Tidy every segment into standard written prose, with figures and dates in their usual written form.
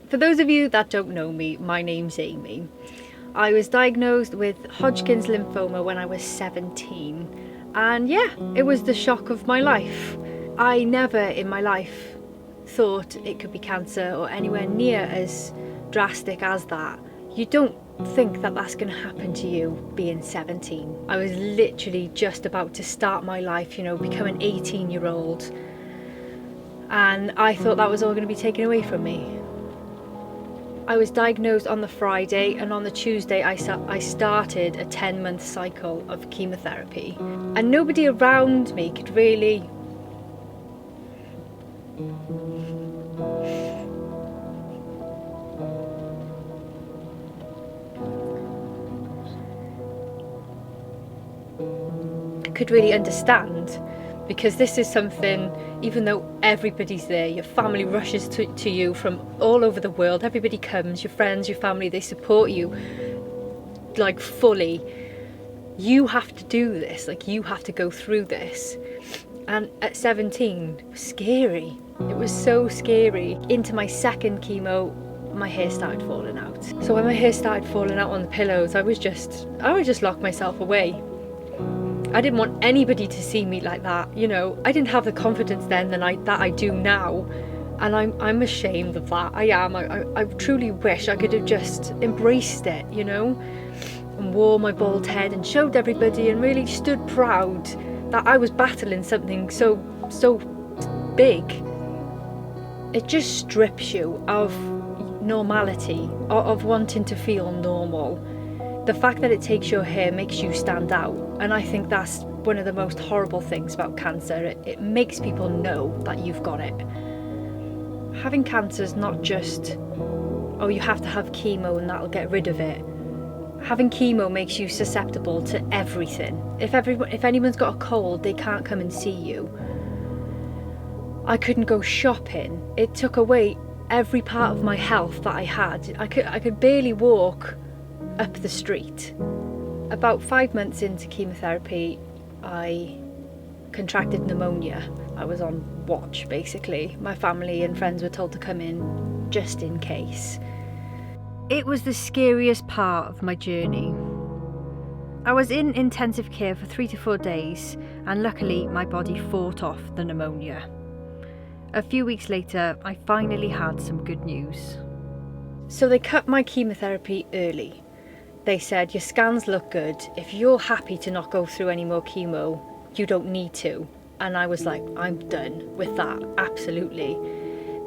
For those of you that don't know me, my name's Aimee. I was diagnosed with Hodgkin's lymphoma when I was 17, and yeah, it was the shock of my life. I never in my life thought it could be cancer or anywhere near as drastic as that. You don't think that that's going to happen to you being 17. I was literally just about to start my life, you know, become an 18-year-old, and I thought that was all going to be taken away from me. I was diagnosed on the Friday, and on the Tuesday I started a 10-month cycle of chemotherapy, and nobody around me could really understand, because this is something, even though everybody's there, your family rushes to you from all over the world, everybody comes, your friends, your family, they support you like fully. You have to do this, like you have to go through this. And at 17, it was scary. It was so scary. Into my second chemo, my hair started falling out. So when my hair started falling out on the pillows, I would just lock myself away. I didn't want anybody to see me like that, you know. I didn't have the confidence then that I do now, and I'm ashamed of that. I am. I truly wish I could have just embraced it, you know, and wore my bald head and showed everybody and really stood proud that I was battling something so big. It just strips you of normality, of wanting to feel normal. The fact that it takes your hair makes you stand out, and I think that's one of the most horrible things about cancer. It makes people know that you've got it. Having cancer is not just, oh, you have to have chemo and that'll get rid of it. Having chemo makes you susceptible to everything. If anyone's got a cold, they can't come and see you. I couldn't go shopping. It took away every part of my health that I had. I could barely walk up the street. About 5 months into chemotherapy, I contracted pneumonia. I was on watch, basically. My family and friends were told to come in just in case. It was the scariest part of my journey. I was in intensive care for 3 to 4 days, and luckily my body fought off the pneumonia. A few weeks later, I finally had some good news. So they cut my chemotherapy early. They said, your scans look good. If you're happy to not go through any more chemo, you don't need to. And I was like, I'm done with that, absolutely.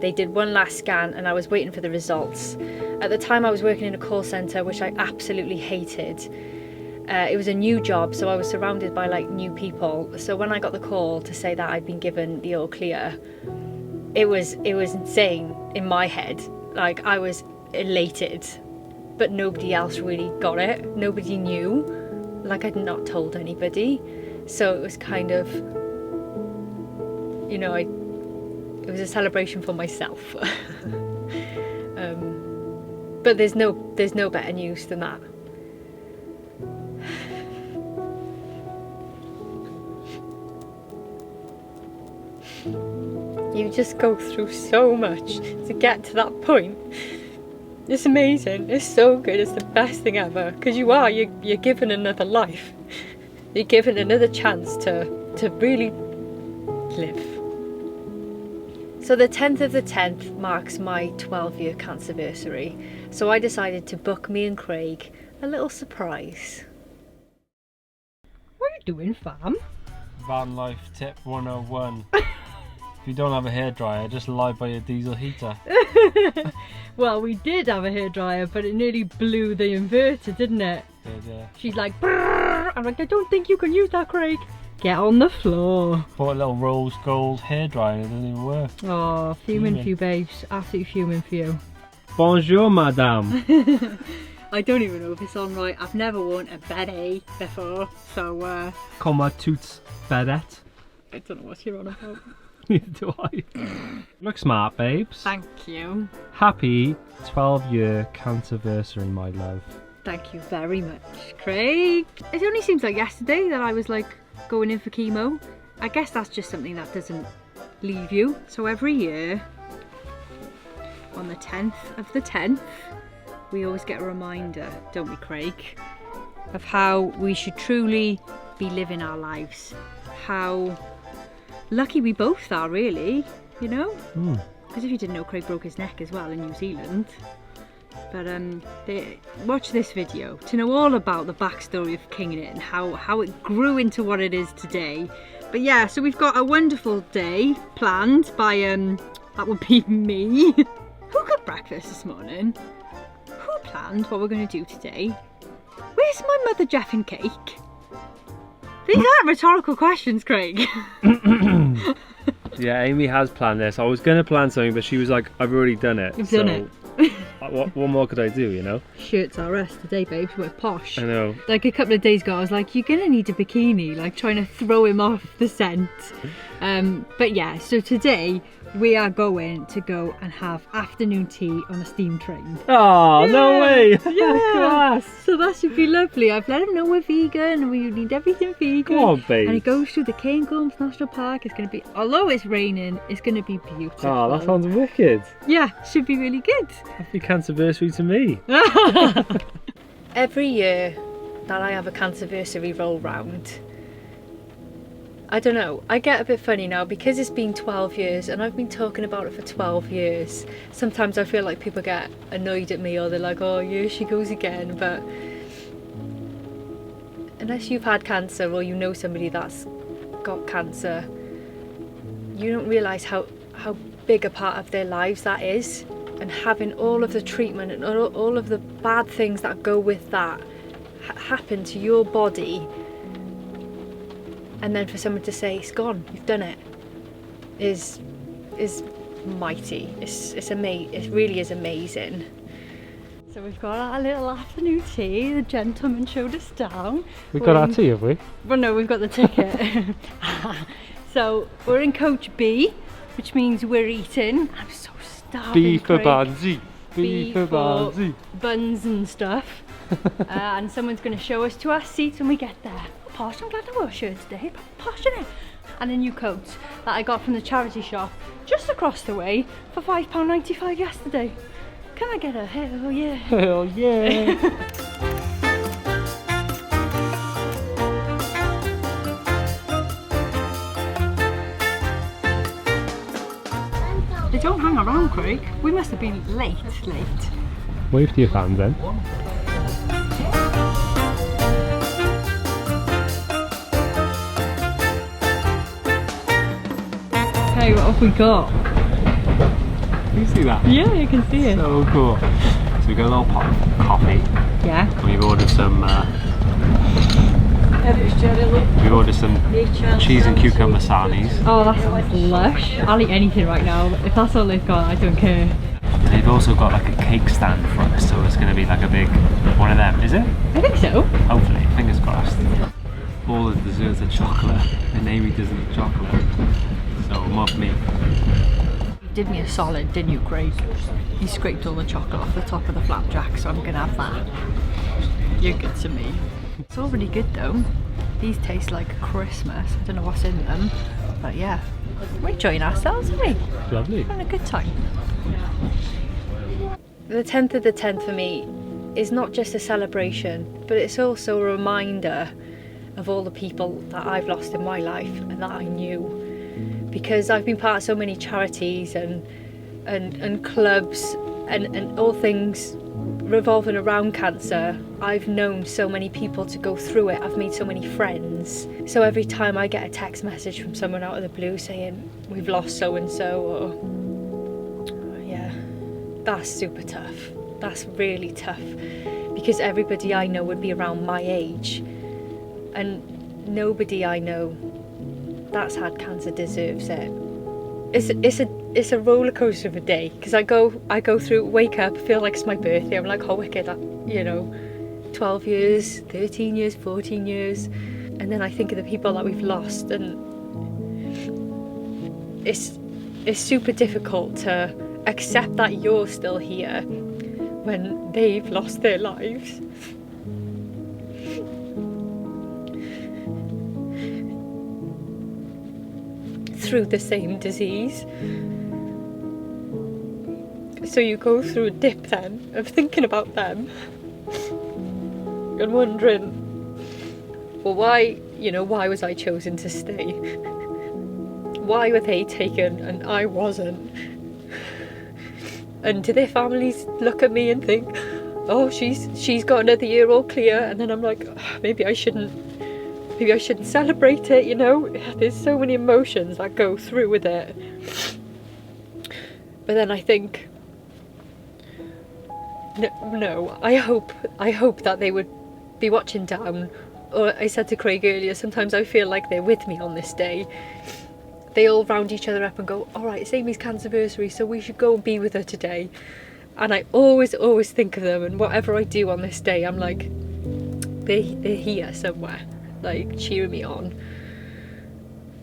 They did one last scan and I was waiting for the results. At the time I was working in a call centre, which I absolutely hated. It was a new job, so I was surrounded by like new people. So when I got the call to say that I'd been given the all clear, it was insane in my head. Like, I was elated. But nobody else really got it. Nobody knew. Like, I'd not told anybody. So it was kind of, you know, it was a celebration for myself. But there's no better news than that. You just go through so much to get to that point. It's amazing, it's so good, it's the best thing ever, because you're given another life. You're given another chance to really live. So the 10th of the 10th marks my 12-year cancerversary, so I decided to book me and Craig a little surprise. What are you doing, fam? Van life tip 101. If you don't have a hairdryer, just lie by your diesel heater. Well, we did have a hairdryer, but it nearly blew the inverter, didn't it? Yeah. She's like, brrr! I'm like, I don't think you can use that, Craig. Get on the floor. Bought a little rose gold hairdryer and it didn't even work. Oh, fuming for you, babes. Absolutely fuming for you. Bonjour, madame. I don't even know if it's on right. I've never worn a beret before, so Comment toutes barrette? I don't know what you're on about. Neither do I. Look smart, babes. Thank you. Happy 12-year cancerversary, my love. Thank you very much, Craig. It only seems like yesterday that I was like going in for chemo. I guess that's just something that doesn't leave you. So every year on the 10th of the 10th, we always get a reminder, don't we, Craig, of how we should truly be living our lives. How lucky we both are, really, you know? Because if you didn't know, Craig broke his neck as well in New Zealand. But watch this video to know all about the backstory of Kinging It and how it grew into what it is today. But yeah, so we've got a wonderful day planned by, that would be me. Who cooked breakfast this morning? Who planned what we're going to do today? Where's my mother Jeffing cake? These aren't rhetorical questions, Craig. Yeah, Amy has planned this. I was going to plan something, but she was like, I've already done it. You've done it. What more could I do, you know? Shirts are us today, babes. We're posh. I know. Like a couple of days ago, I was like, you're going to need a bikini, like trying to throw him off the scent. But yeah, so today we are going to go and have afternoon tea on a steam train. Oh, yeah. No way! Yeah! Class! So that should be lovely. I've let him know we're vegan and we need everything vegan. Come on, babe. And it goes through the Cairngorms National Park. It's going to be, although it's raining, it's going to be beautiful. Oh, that sounds wicked. Yeah, should be really good. Happy Cancerversary to me. Every year that I have a Cancerversary roll round, I don't know, I get a bit funny now because it's been 12 years and I've been talking about it for 12 years. Sometimes I feel like people get annoyed at me or they're like, oh, here she goes again. But unless you've had cancer or you know somebody that's got cancer, you don't realise how big a part of their lives that is. And having all of the treatment and all of the bad things that go with that happen to your body, and then for someone to say it's gone, you've done it, is mighty. It really is amazing. So we've got our little afternoon tea. The gentleman showed us down. We've got our tea, have we? Well, no, we've got the ticket. So we're in coach B, which means we're eating. I'm so starving. B for Craig. Banzi. B for Banzi. Buns and stuff. And someone's going to show us to our seats when we get there. Posh, I'm glad I wore a shirt today. Posh, innit? And a new coat that I got from the charity shop just across the way for £5.95 yesterday. Can I get a hell yeah? Hell yeah! They don't hang around, Craig. We must have been late. Wave to your fans then. Okay, what have we got? Can you see that? Yeah, you can see it. So cool. So we got a little pot of coffee. Yeah. And we've ordered some cheese and cucumber sarnies. Oh, that sounds lush. I'll eat anything right now. If that's all they've got, I don't care. And they've also got like a cake stand for us, so it's going to be like a big one of them, is it? I think so. Hopefully, fingers crossed. All the desserts are chocolate, and Amy doesn't eat chocolate, so mug me. You did me a solid, didn't you, Craig? You scraped all the chocolate off the top of the flapjack, so I'm gonna have that. You're good to me. It's all really good though. These taste like Christmas. I don't know what's in them, but yeah, we're enjoying ourselves, aren't we? Lovely. Having a good time. The 10th of the 10th for me is not just a celebration, but it's also a reminder of all the people that I've lost in my life and that I knew. Because I've been part of so many charities and clubs and all things revolving around cancer. I've known so many people to go through it. I've made so many friends. So every time I get a text message from someone out of the blue saying we've lost so and so, or yeah, that's super tough. That's really tough, because everybody I know would be around my age, and nobody I know that's had cancer deserves it. It's a roller coaster of a day, because I go through, wake up, feel like it's my birthday. I'm like, oh wicked, you know, 12 years, 13 years, 14 years, and then I think of the people that we've lost, and it's super difficult to accept that you're still here when they've lost their lives. Through the same disease. So you go through a dip then of thinking about them and wondering, well, why was I chosen to stay? Why were they taken and I wasn't? And do their families look at me and think, oh, she's got another year all clear? And then I'm like, oh, maybe I shouldn't celebrate it, There's so many emotions that go through with it. But then I think, no, I hope that they would be watching down. Or I said to Craig earlier, sometimes I feel like they're with me on this day. They all round each other up and go, all right, it's Amy's cancerversary, so we should go and be with her today. And I always think of them, and whatever I do on this day, I'm like, they're here somewhere, like cheering me on.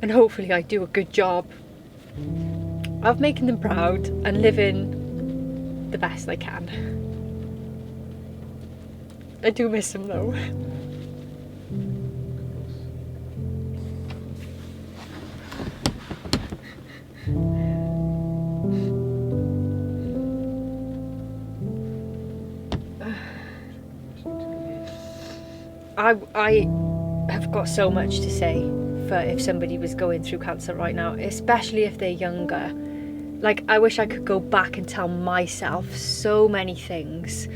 And hopefully I do a good job of making them proud and living the best I can. I do miss them though. I have got so much to say for if somebody was going through cancer right now, especially if they're younger. Like, I wish I could go back and tell myself so many things.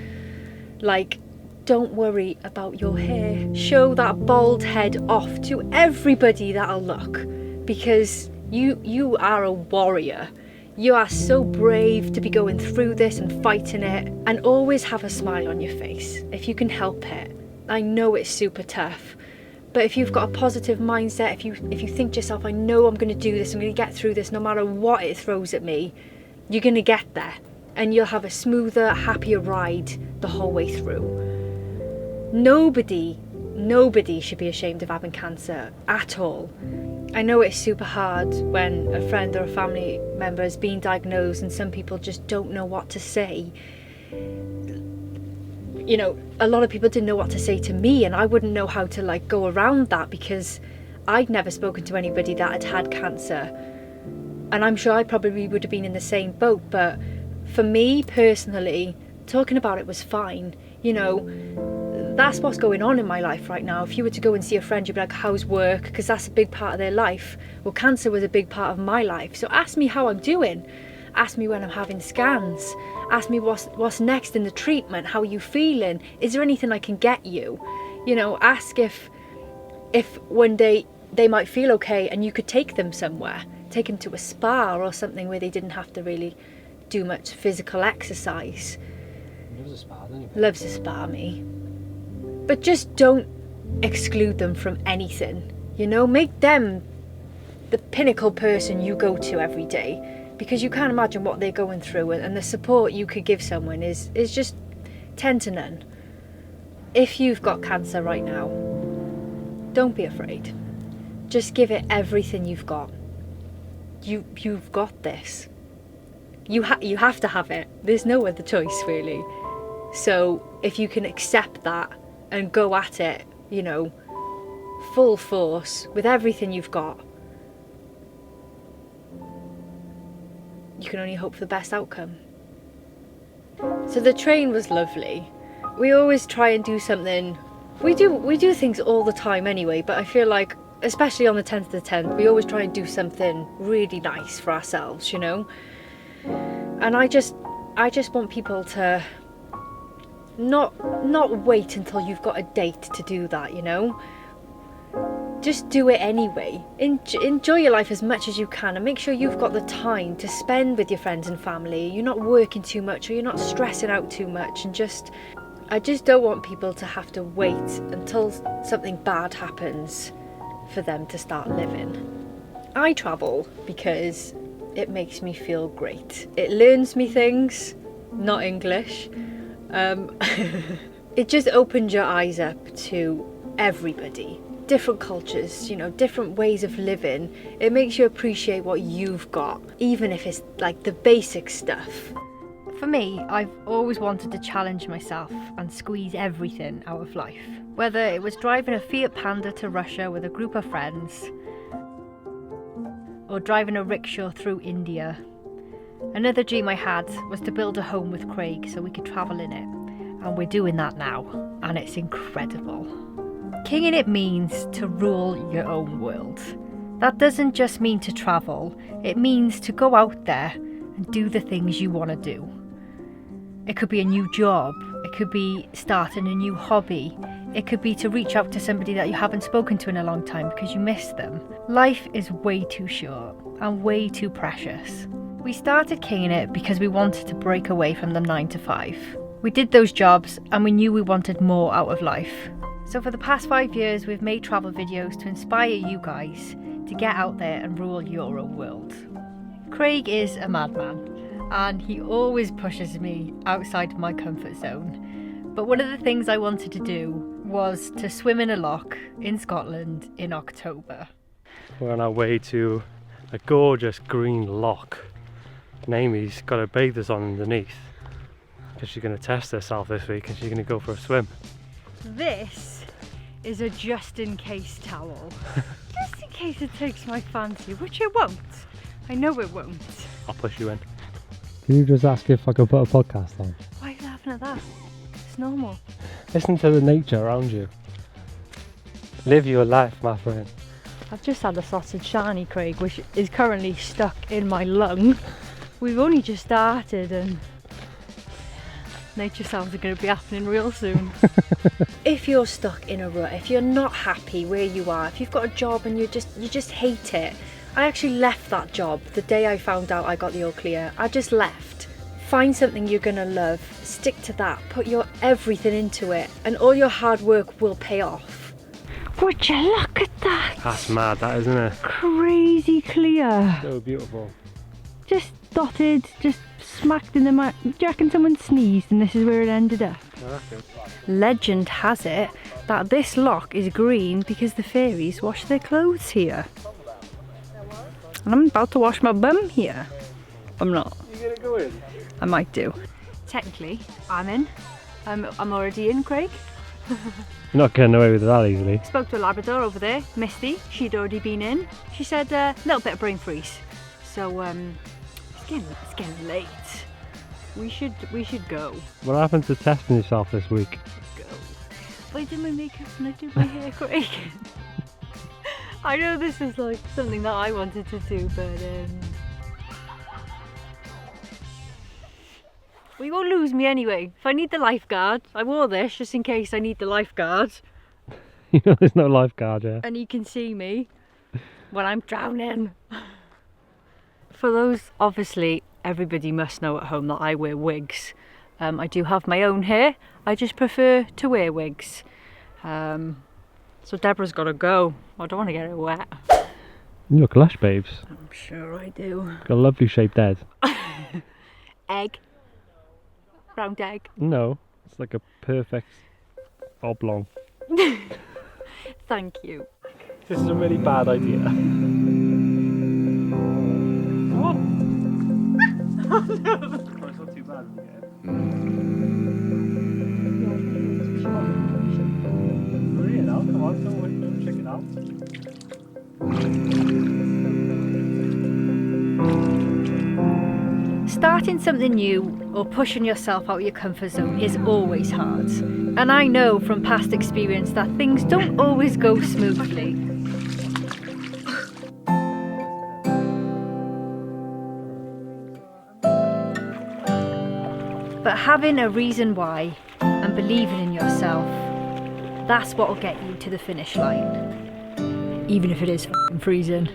Like, don't worry about your hair. Show that bald head off to everybody that'll look, because you are a warrior. You are so brave to be going through this and fighting it, and always have a smile on your face if you can help it. I know it's super tough, but if you've got a positive mindset, if you think to yourself, I know I'm going to do this, I'm going to get through this no matter what it throws at me, you're going to get there, and you'll have a smoother, happier ride the whole way through. Nobody should be ashamed of having cancer at all. I know it's super hard when a friend or a family member has been diagnosed and some people just don't know what to say. A lot of people didn't know what to say to me, and I wouldn't know how to go around that, because I'd never spoken to anybody that had had cancer. And I'm sure I probably would have been in the same boat, but for me personally, talking about it was fine. That's what's going on in my life right now. If you were to go and see a friend, you'd be like, how's work? Because that's a big part of their life. Well, cancer was a big part of my life. So ask me how I'm doing. Ask me when I'm having scans. Ask me what's next in the treatment. How are you feeling? Is there anything I can get you? Ask if one day they might feel okay and you could take them somewhere. Take them to a spa or something where they didn't have to really do much physical exercise. Loves a spa, doesn't he? Loves a spa, me. But just don't exclude them from anything. Make them the pinnacle person you go to every day. Because you can't imagine what they're going through, and the support you could give someone is just 10 to none. If you've got cancer right now, don't be afraid. Just give it everything you've got. You've got this. You have to have it. There's no other choice, really. So if you can accept that and go at it, full force with everything you've got, you can only hope for the best outcome. So the train was lovely. We always try and do something. We do things all the time anyway, but I feel like, especially on the 10th of the 10th, we always try and do something really nice for ourselves, And I just want people to not wait until you've got a date to do that, Just do it anyway. Enjoy your life as much as you can, and make sure you've got the time to spend with your friends and family. You're not working too much, or you're not stressing out too much, and I just don't want people to have to wait until something bad happens for them to start living. I travel because it makes me feel great. It learns me things, not English. It just opens your eyes up to everybody. Different cultures, different ways of living. It makes you appreciate what you've got, even if it's the basic stuff. For me, I've always wanted to challenge myself and squeeze everything out of life. Whether it was driving a Fiat Panda to Russia with a group of friends, or driving a rickshaw through India, Another dream I had was to build a home with Craig so we could travel in it. And we're doing that now, and it's incredible. Kinging it means to rule your own world. That doesn't just mean to travel, it means to go out there and do the things you want to do. It could be a new job, it could be starting a new hobby, it could be to reach out to somebody that you haven't spoken to in a long time because you miss them. Life is way too short and way too precious. We started Kinging It because we wanted to break away from the 9 to 5. We did those jobs and we knew we wanted more out of life. So for the past 5 years we've made travel videos to inspire you guys to get out there and rule your own world. Craig is a madman and he always pushes me outside of my comfort zone. But one of the things I wanted to do was to swim in a loch in Scotland in October. We're on our way to a gorgeous green loch. And Aimee's got her bathers on underneath because she's going to test herself this week and she's going to go for a swim. This is a just-in-case towel. Just in case it takes my fancy, which it won't. I know it won't. I'll push you in. Can you just ask if I can put a podcast on? Why are you laughing at that? It's normal. Listen to the nature around you. Live your life, my friend. I've just had a sausage shani, Craig, which is currently stuck in my lung. We've only just started and nature sounds are going to be happening real soon. If you're stuck in a rut, if you're not happy where you are, if you've got a job and you just hate it. I actually left that job the day I found out I got the all clear. I just left. Find something you're going to love, stick to that, put your everything into it and all your hard work will pay off. Would you look at that? That's mad, that, isn't it? Crazy clear. So beautiful. Just dotted, just smacked in the mouth. Do you reckon someone sneezed and this is where it ended up? Legend has it that this loch is green because the fairies wash their clothes here. And I'm about to wash my bum here. I'm not. You gonna go in? I might do. Technically, I'm in. I'm already in, Craig. You're not getting away with that easily. Spoke to a Labrador over there, Misty. She'd already been in. She said a little bit of brain freeze. So it's getting late. We should go. What happened to testing yourself this week? Go. I did my makeup and I did my hair, Craig. I know this is like something that I wanted to do, but well, you won't lose me anyway. If I need the lifeguard, I wore this just in case I need the lifeguard. You know there's no lifeguard, yeah. And you can see me when I'm drowning. For those, obviously, everybody must know at home that I wear wigs. I do have my own hair. I just prefer to wear wigs. So Deborah's got to go. I don't want to get her wet. You look lush, babes. I'm sure I do. Got a lovely shaped head. Egg. Round egg. No, it's like a perfect oblong. Thank you. This is a really bad idea. What? Oh, it's not too bad. Hurry it out, come on, don't check it out. Starting something new or pushing yourself out of your comfort zone is always hard. And I know from past experience that things don't always go smoothly. But having a reason why and believing in yourself, that's what will get you to the finish line. Even if it is f***ing freezing.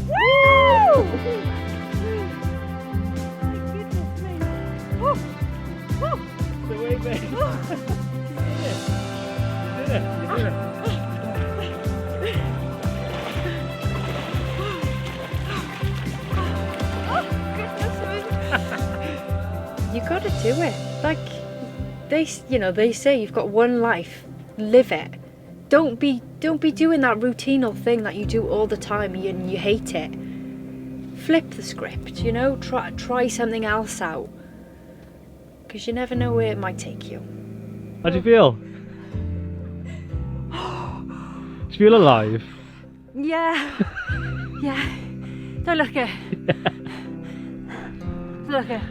Woo! The way back. You did it. You gotta do it. Like they say you've got one life. Live it. Don't be doing that routinal thing that you do all the time and you hate it. Flip the script, try something else out. Because you never know where it might take you. How do you feel? you feel alive? Yeah. Yeah. Don't look it. Look it.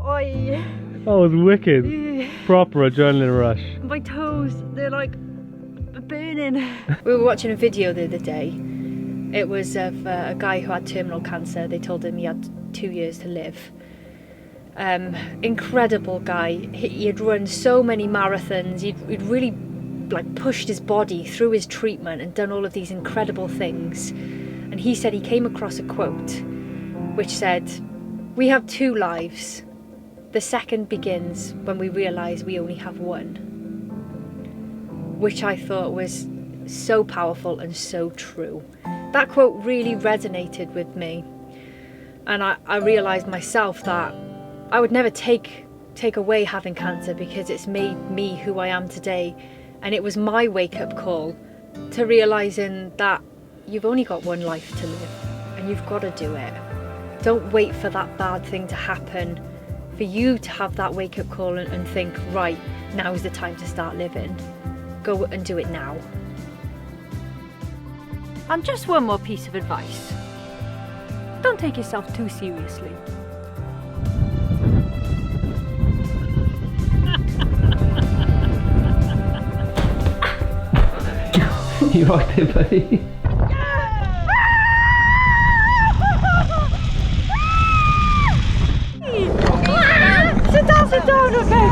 Oi. That was wicked. Proper adrenaline rush. My toes, they're like burning. We were watching a video the other day. It was of a guy who had terminal cancer. They told him he had 2 years to live. Incredible guy. He had run so many marathons. He'd really like pushed his body through his treatment and done all of these incredible things. And he said he came across a quote which said, "We have 2 lives. The second begins when we realise we only have one." Which I thought was so powerful and so true. That quote really resonated with me. And I realised myself that I would never take away having cancer, because it's made me who I am today. And it was my wake-up call to realising that you've only got one life to live and you've got to do it. Don't wait for that bad thing to happen for you to have that wake-up call and think, right, now is the time to start living. Go and do it now. And just one more piece of advice. Don't take yourself too seriously. You right there, buddy? Sit down, okay?